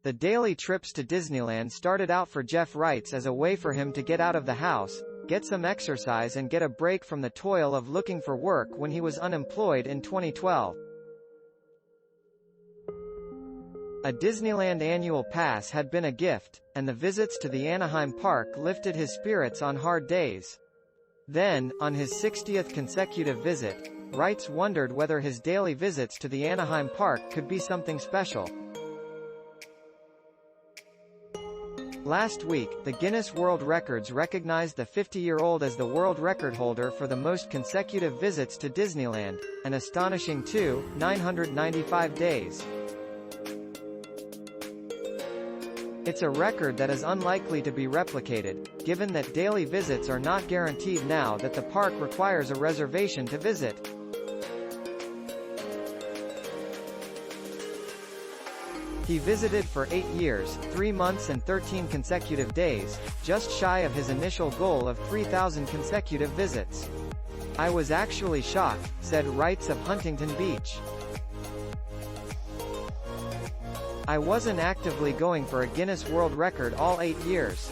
The daily trips to Disneyland started out for Jeff Reitz as a way for him to get out of the house, get some exercise and get a break from the toil of looking for work when he was unemployed in 2012. A Disneyland annual pass had been a gift, and the visits to the Anaheim park lifted his spirits on hard days. Then, on his 60th consecutive visit, Reitz wondered whether his daily visits to the Anaheim park could be something special. Last week, the Guinness World Records recognized the 50-year-old as the world record holder for the most consecutive visits to Disneyland, an astonishing 995 days. It's a record that is unlikely to be replicated, given that daily visits are not guaranteed now that the park requires a reservation to visit. He visited for 8 years, 3 months and 13 consecutive days, just shy of his initial goal of 3,000 consecutive visits. "I was actually shocked," said Reitz of Huntington Beach. "I wasn't actively going for a Guinness World Record all 8 years.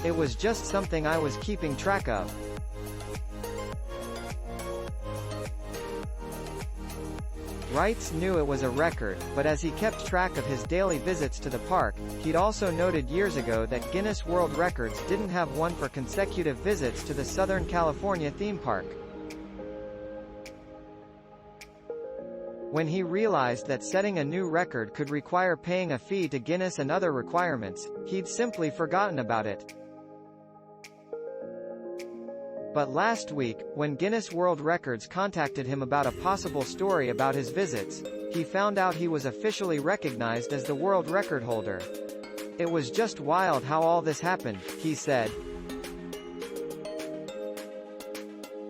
It was just something I was keeping track of." Reitz knew it was a record, but as he kept track of his daily visits to the park, he'd also noted years ago that Guinness World Records didn't have one for consecutive visits to the Southern California theme park. When he realized that setting a new record could require paying a fee to Guinness and other requirements, he'd simply forgotten about it. But last week, when Guinness World Records contacted him about a possible story about his visits, he found out he was officially recognized as the world record holder. "It was just wild how all this happened," he said.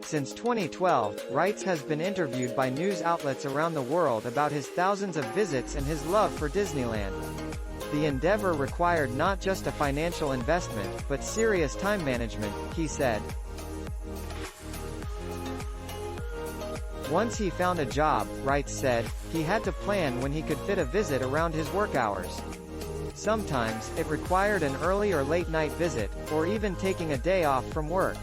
Since 2012, Reitz has been interviewed by news outlets around the world about his thousands of visits and his love for Disneyland. The endeavor required not just a financial investment, but serious time management, he said. Once he found a job, Reitz said, he had to plan when he could fit a visit around his work hours. Sometimes, it required an early or late night visit, or even taking a day off from work.